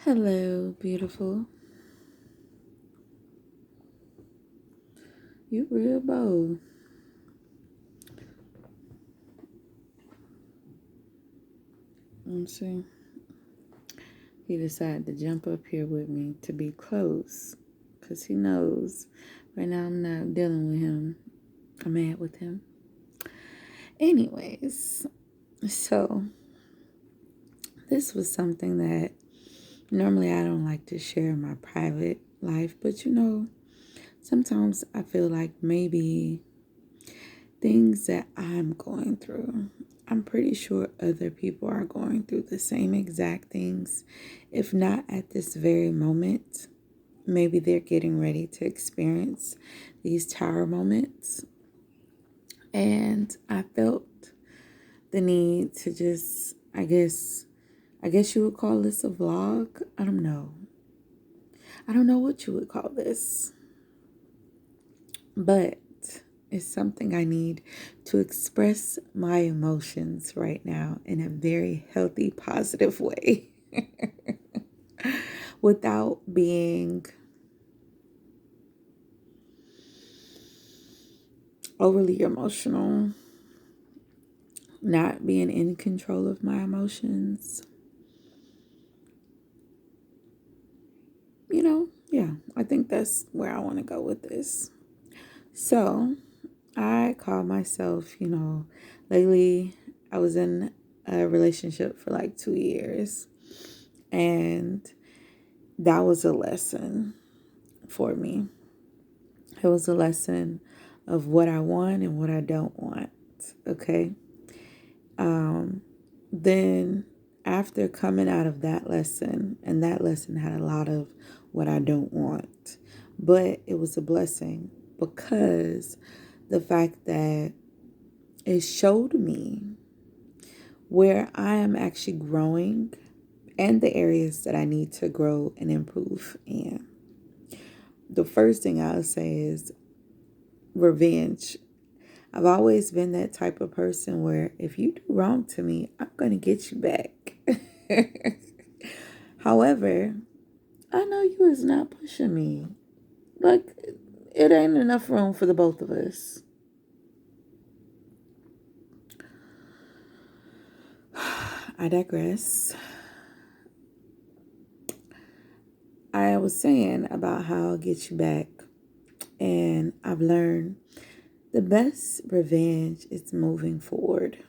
Hello, beautiful. You real bold. Let's see. He decided to jump up here with me to be close. Because he knows right now I'm not dealing with him. I'm mad with him. Anyways, so this was something that normally I don't like to share in my private life. But sometimes I feel like maybe things that I'm going through, I'm pretty sure other people are going through the same exact things. If not at this very moment, maybe they're getting ready to experience these tower moments. And I felt the need to just, I guess you would call this a vlog. I don't know. I don't know what you would call this. But it's something I need to express my emotions right now in a very healthy, positive way without being overly emotional, not being in control of my emotions. Yeah, I think that's where I want to go with this. So, I call myself, lately I was in a relationship for like 2 years, and that was a lesson for me. It was a lesson of what I want and what I don't want. Okay. Then after coming out of that lesson, and that lesson had a lot of what I don't want, but it was a blessing because the fact that it showed me where I am actually growing and the areas that I need to grow and improve in. The first thing I'll say is revenge. I've always been that type of person where if you do wrong to me, I'm going to get you back. However, I know you is not pushing me. Like, it ain't enough room for the both of us. I digress. I was saying about how I'll get you back, and I've learned the best revenge is moving forward.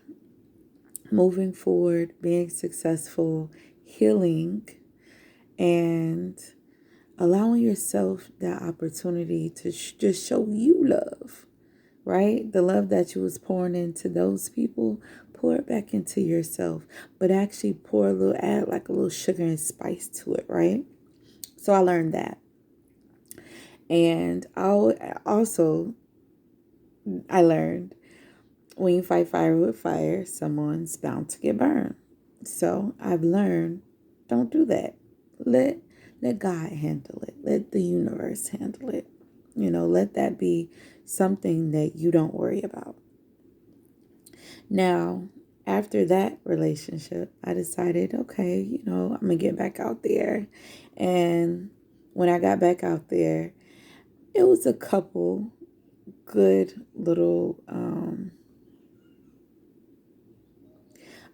Moving forward, being successful, healing, and allowing yourself that opportunity to just show you love, right? The love that you was pouring into those people, pour it back into yourself, but actually add like a little sugar and spice to it, right? So I learned that. And I learned when you fight fire with fire, someone's bound to get burned. So I've learned, don't do that. Let let God handle it. Let the universe handle it. Let that be something that you don't worry about. Now, after that relationship, I decided, okay, I'm gonna get back out there. And when I got back out there, it was a couple good little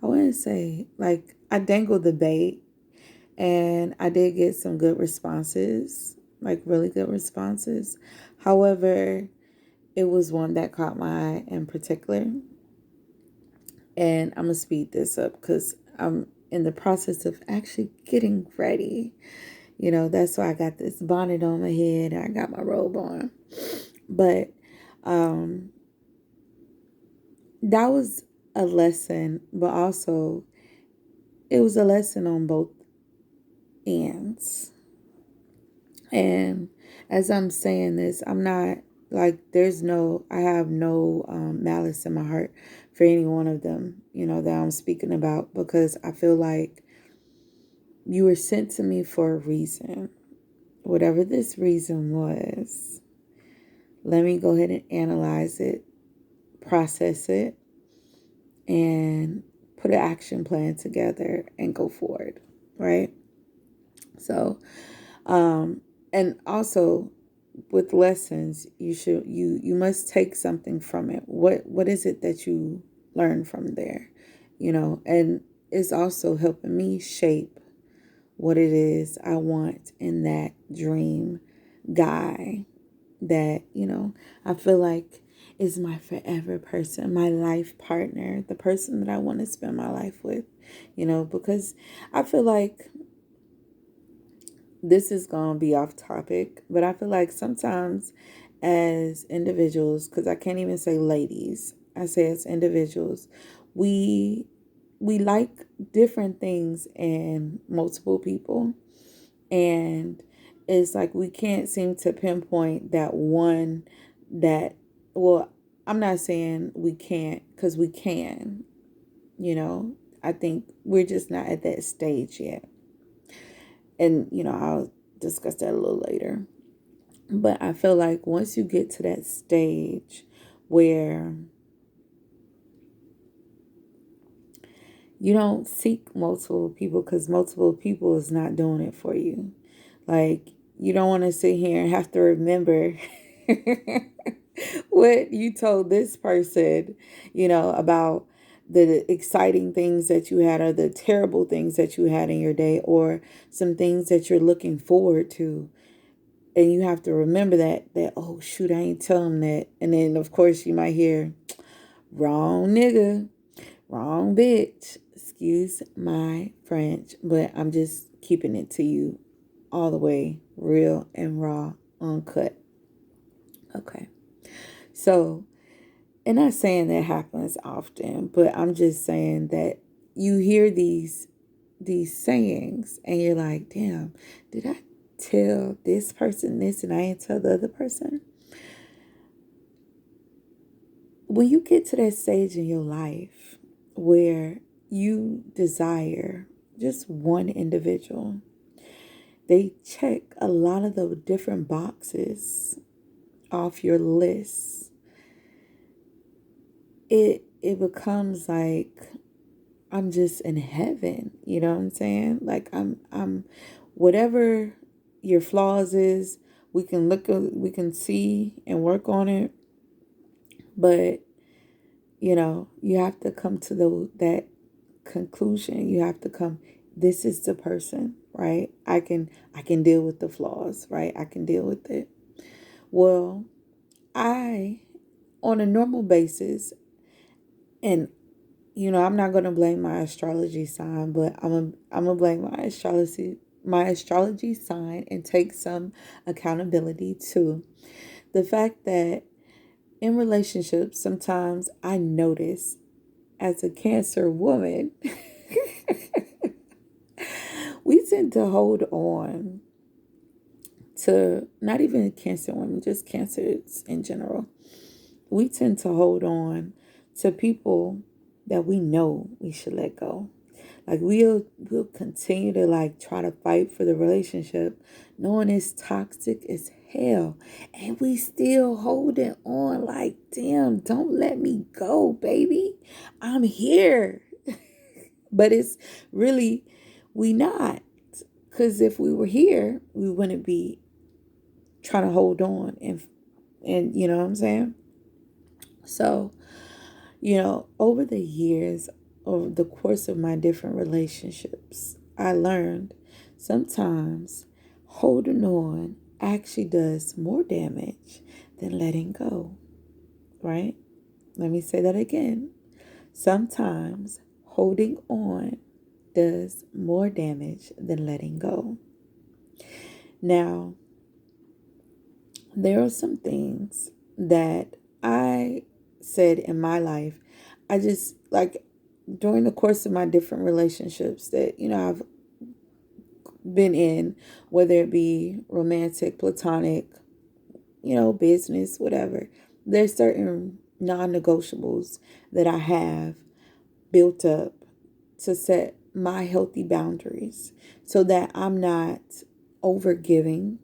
I wouldn't say, like, I dangled the bait, and I did get some good responses, like really good responses. However, it was one that caught my eye in particular. And I'm going to speed this up because I'm in the process of actually getting ready. That's why I got this bonnet on my head. I got my robe on. But that was a lesson, but also it was a lesson on both ends. And as I'm saying this, I'm not like, I have no malice in my heart for any one of them, that I'm speaking about, because I feel like you were sent to me for a reason. Whatever this reason was, let me go ahead and analyze it, process it, and put an action plan together and go forward, right? So, and also with lessons, you must take something from it. What is it that you learn from there? And it's also helping me shape what it is I want in that dream guy that, I feel like is my forever person, my life partner, the person that I want to spend my life with, because I feel like this is going to be off topic, but I feel like sometimes as individuals, because I can't even say ladies, I say as individuals, we we like different things in multiple people, and it's like we can't seem to pinpoint that one that, well, I'm not saying we can't, because we can, you know. I think we're just not at that stage yet. And, I'll discuss that a little later. But I feel like once you get to that stage where you don't seek multiple people because multiple people is not doing it for you. Like, you don't want to sit here and have to remember what you told this person, about the exciting things that you had or the terrible things that you had in your day or some things that you're looking forward to. And you have to remember that, oh, shoot, I ain't tell him that. And then, of course, you might hear, wrong nigga. Wrong bitch. Excuse my French, but I'm just keeping it to you all the way, real and raw, uncut. Okay. So, and not saying that happens often, but I'm just saying that you hear these sayings and you're like, damn, did I tell this person this and I didn't tell the other person? When you get to that stage in your life where you desire just one individual, they check a lot of the different boxes off your list. It becomes like I'm just in heaven, you know what I'm saying? Like I'm whatever your flaws is, we can see and work on it, but you have to come to that conclusion. You have to come, this is the person, right? I can deal with the flaws, right? I can deal with it. Well, I, on a normal basis, and I'm not going to blame my astrology sign, but I'm gonna blame my astrology sign and take some accountability too. The fact that in relationships, sometimes I notice as a Cancer woman, we tend to hold on to, not even Cancer women, just Cancers in general. We tend to hold on to people that we know we should let go. Like we'll continue to like try to fight for the relationship, knowing it's toxic as hell, and we still holding on. Like, damn, don't let me go, baby. I'm here. But it's really, we not. Because if we were here, we wouldn't be trying to hold on and you know what I'm saying? So, over the years, over the course of my different relationships, I learned sometimes holding on actually does more damage than letting go, right? Let me say that again. Sometimes holding on does more damage than letting go. Now, there are some things that I said in my life. I just like during the course of my different relationships that, I've been in, whether it be romantic, platonic, business, whatever. There's certain non negotiables that I have built up to set my healthy boundaries so that I'm not over giving,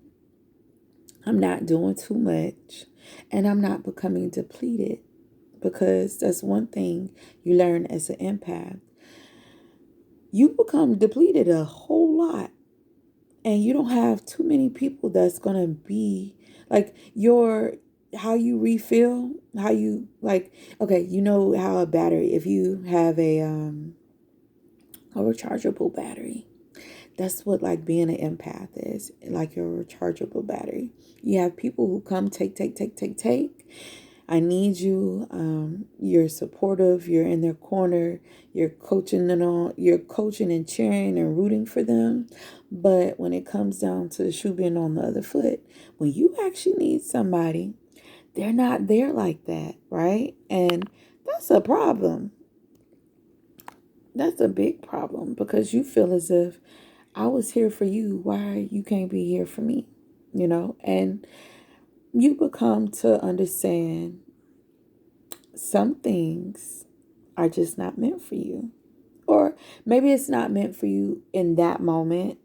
I'm not doing too much, and I'm not becoming depleted. Because that's one thing you learn as an empath. You become depleted a whole lot. And you don't have too many people that's going to be like your, how you refill, how you like, okay, you know how a battery, if you have a rechargeable battery, that's what like being an empath is, like your rechargeable battery. You have people who come take. I need you. You're supportive. You're in their corner. You're coaching and all. You're coaching and cheering and rooting for them. But when it comes down to the shoe being on the other foot, when you actually need somebody, they're not there like that, right? And that's a problem. That's a big problem because you feel as if I was here for you. Why you can't be here for me? You know, and you become to understand some things are just not meant for you. Or maybe it's not meant for you in that moment.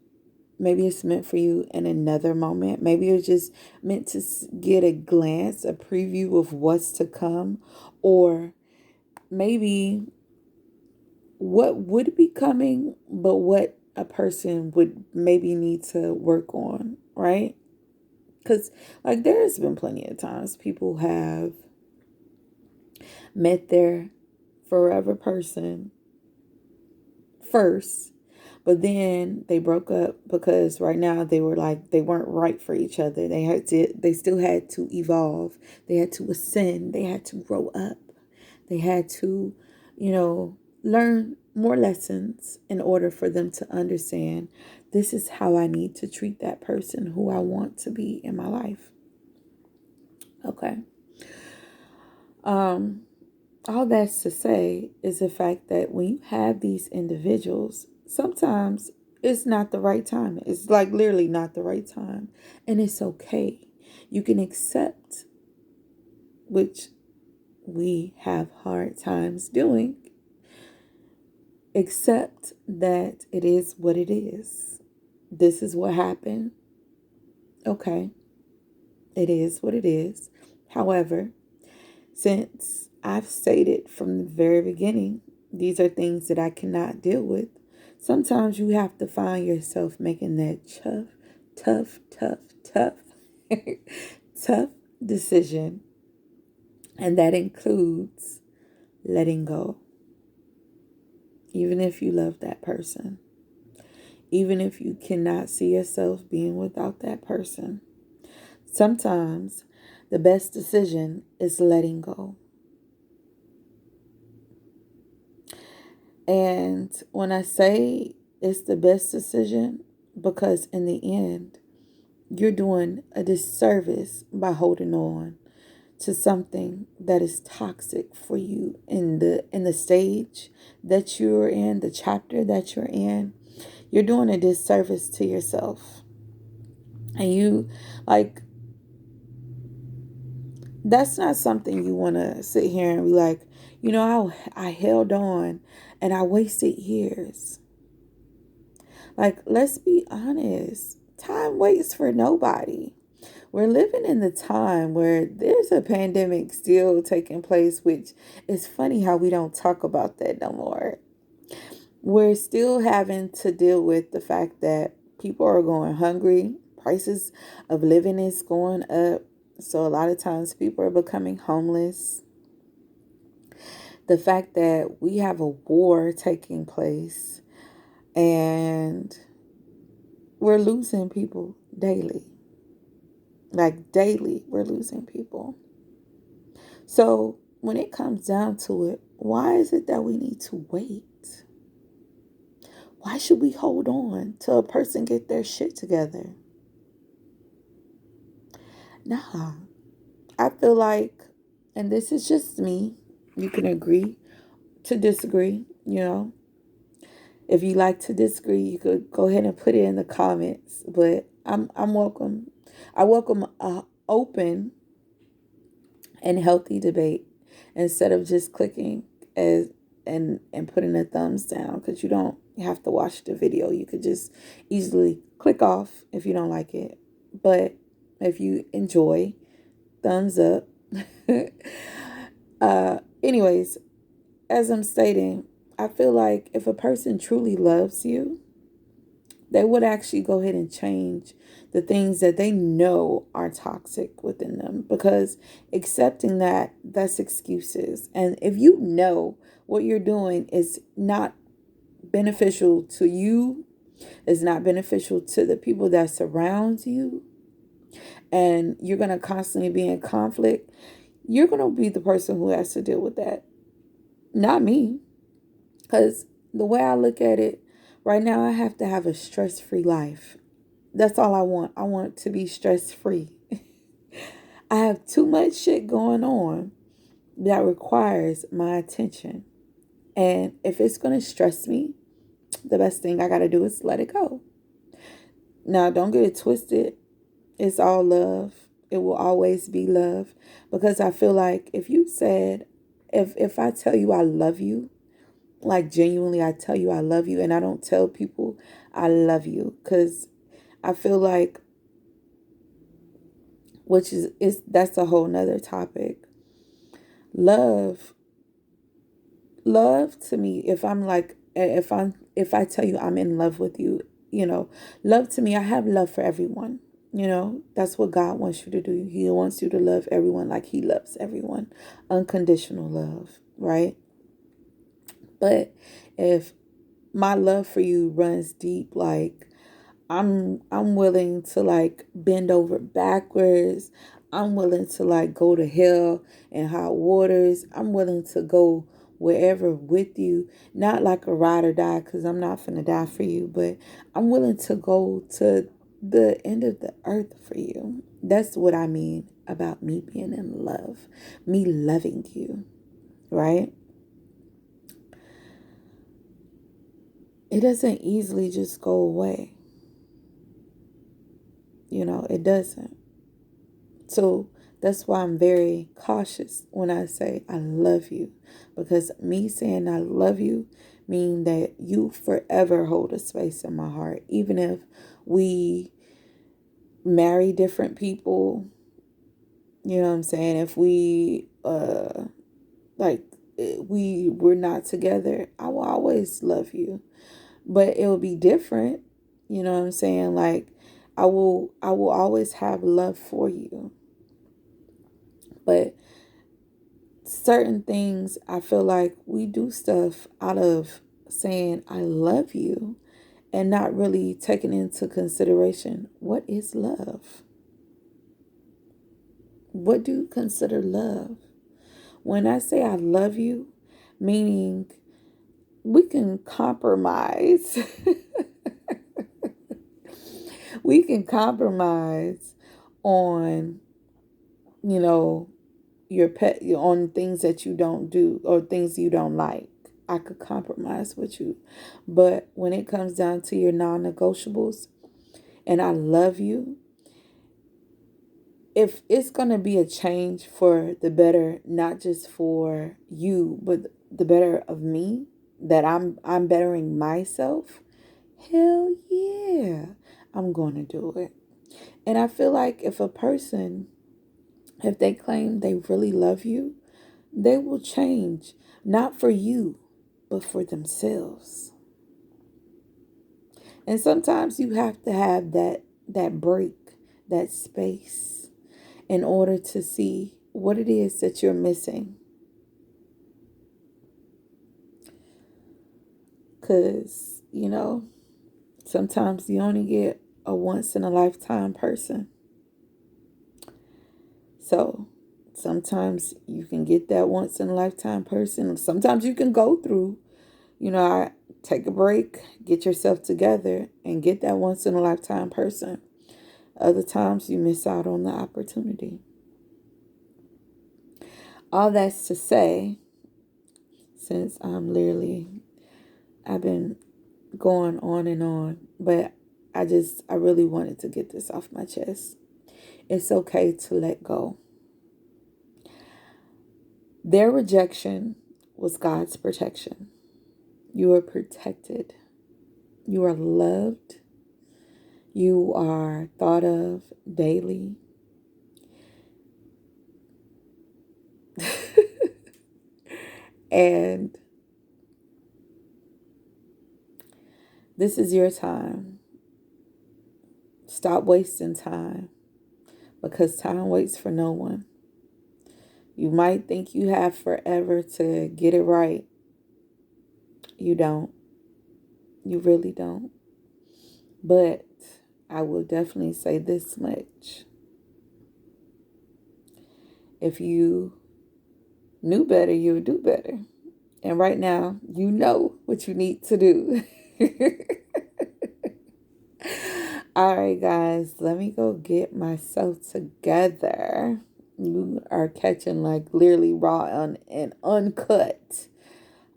Maybe it's meant for you in another moment. Maybe you're just meant to get a glance, a preview of what's to come. Or maybe what would be coming, but what a person would maybe need to work on, right? Because, like, there's been plenty of times people have met their forever person first, but then they broke up because right now they were like, they weren't right for each other. They still had to evolve. They had to ascend. They had to grow up. They had to, learn more lessons in order for them to understand this is how I need to treat that person who I want to be in my life. Okay. All that's to say is the fact that when you have these individuals, sometimes it's not the right time. It's like literally not the right time. And it's okay. You can accept, which we have hard times doing, accept that it is what it is. This is what happened. Okay. It is what it is. However, since I've stated from the very beginning, these are things that I cannot deal with. Sometimes you have to find yourself making that tough, tough decision. And that includes letting go. Even if you love that person. Even if you cannot see yourself being without that person. Sometimes the best decision is letting go. And when I say it's the best decision, because in the end, you're doing a disservice by holding on to something that is toxic for you in the stage that you're in, the chapter that you're in. You're doing a disservice to yourself. And you like that's not something you want to sit here and be like, I held on and I wasted years. Like, let's be honest. Time waits for nobody. We're living in the time where there's a pandemic still taking place, which is funny how we don't talk about that no more. We're still having to deal with the fact that people are going hungry. Prices of living is going up. So a lot of times people are becoming homeless. The fact that we have a war taking place and we're losing people daily. Like daily, we're losing people. So when it comes down to it, why is it that we need to wait? Why should we hold on till a person get their shit together? Nah, I feel like, and this is just me, you can agree to disagree, If you like to disagree, you could go ahead and put it in the comments. But I'm welcome. I welcome a open and healthy debate instead of just clicking as and putting a thumbs down, because you don't have to watch the video. You could just easily click off if you don't like it. But if you enjoy, thumbs up. Anyways, as I'm stating, I feel like if a person truly loves you, They would actually go ahead and change the things that they know are toxic within them, because accepting that, that's excuses. And if you know what you're doing is not beneficial to you, is not beneficial to the people that surround you, and you're going to constantly be in conflict, you're going to be the person who has to deal with that, not me. Because the way I look at it right now, I have to have a stress-free life. That's all I want. I want to be stress-free. I have too much shit going on that requires my attention. And if it's going to stress me, the best thing I got to do is let it go. Now, don't get it twisted. It's all love. It will always be love. Because I feel like if you said, if I tell you I love you, like genuinely I tell you I love you, and I don't tell people I love you, because I feel like, which is that's a whole nother topic. Love, love to me, if I tell you I'm in love with you, love to me, I have love for everyone. That's what God wants you to do. He wants you to love everyone like he loves everyone. Unconditional love, right? But if my love for you runs deep, like I'm willing to like bend over backwards. I'm willing to like go to hell and hot waters. I'm willing to go wherever with you. Not like a ride or die, because I'm not finna die for you, but I'm willing to go to the end of the earth for you. That's what I mean about me being in love. Me loving you, right? It doesn't easily just go away. It doesn't. So that's why I'm very cautious when I say I love you, because me saying I love you mean that you forever hold a space in my heart. Even if we marry different people, you know what I'm saying? If we like we're not together, I will always love you. But it will be different, you know what I'm saying? Like I will always have love for you. But certain things, I feel like we do stuff out of saying I love you and not really taking into consideration what is love. What do you consider love? When I say I love you, meaning we can compromise. We can compromise on, you know, your pet, on things that you don't do or things you don't like. I could compromise with you. But when it comes down to your non-negotiables, and I love you, if it's going to be a change for the better, not just for you, but the better of me, that I'm bettering myself, hell yeah, I'm going to do it. And I feel like if they claim they really love you, they will change, not for you, but for themselves. And sometimes you have to have that break, that space, in order to see what it is that you're missing. Because, sometimes you only get a once in a lifetime person. So sometimes you can get that once in a lifetime person. Sometimes you can go through, I take a break, get yourself together, and get that once in a lifetime person. Other times you miss out on the opportunity. All that's to say, since I've been going on and on, but I really wanted to get this off my chest. It's okay to let go. Their rejection was God's protection. You are protected. You are loved. You are thought of daily. And this is your time. Stop wasting time, because time waits for no one. You might think you have forever to get it right. You don't. You really don't. But I will definitely say this much. If you knew better, you would do better. And right now, you know what you need to do. All right, guys, let me go get myself together. You are catching like literally raw and uncut.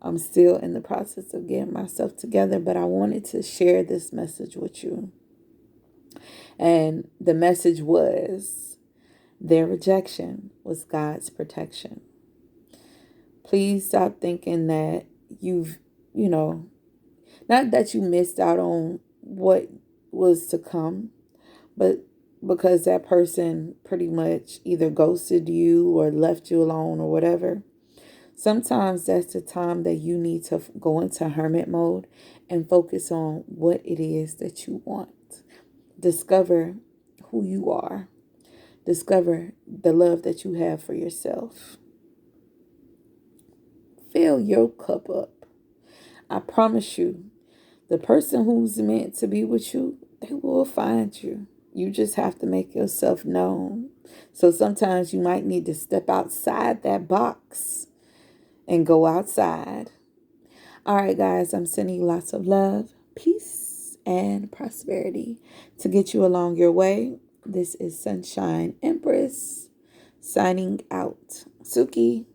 I'm still in the process of getting myself together, but I wanted to share this message with you. And the message was, their rejection was God's protection. Please stop thinking that you've, you know, not that you missed out on what was to come, but because that person pretty much either ghosted you or left you alone or whatever. Sometimes that's the time that you need to go into hermit mode and focus on what it is that you want. Discover who you are. Discover the love that you have for yourself. Fill your cup up. I promise you, the person who's meant to be with you, they will find you. You just have to make yourself known. So sometimes you might need to step outside that box and go outside. All right, guys, I'm sending you lots of love, peace, and prosperity to get you along your way. This is Sunshine Empress signing out. Suki,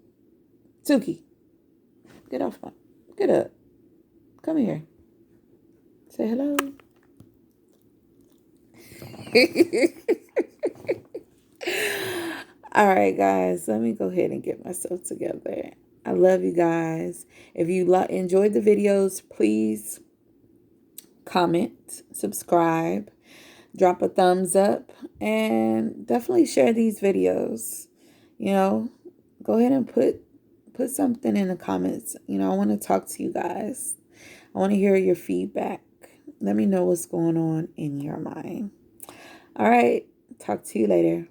get off my, get up. Come here. Say hello. All right, guys, let me go ahead and get myself together. I love you guys. If you enjoyed the videos, please comment, subscribe, drop a thumbs up, and definitely share these videos. You know, go ahead and put something in the comments. You know, I want to talk to you guys. I want to hear your feedback. Let me know what's going on in your mind. All right, talk to you later.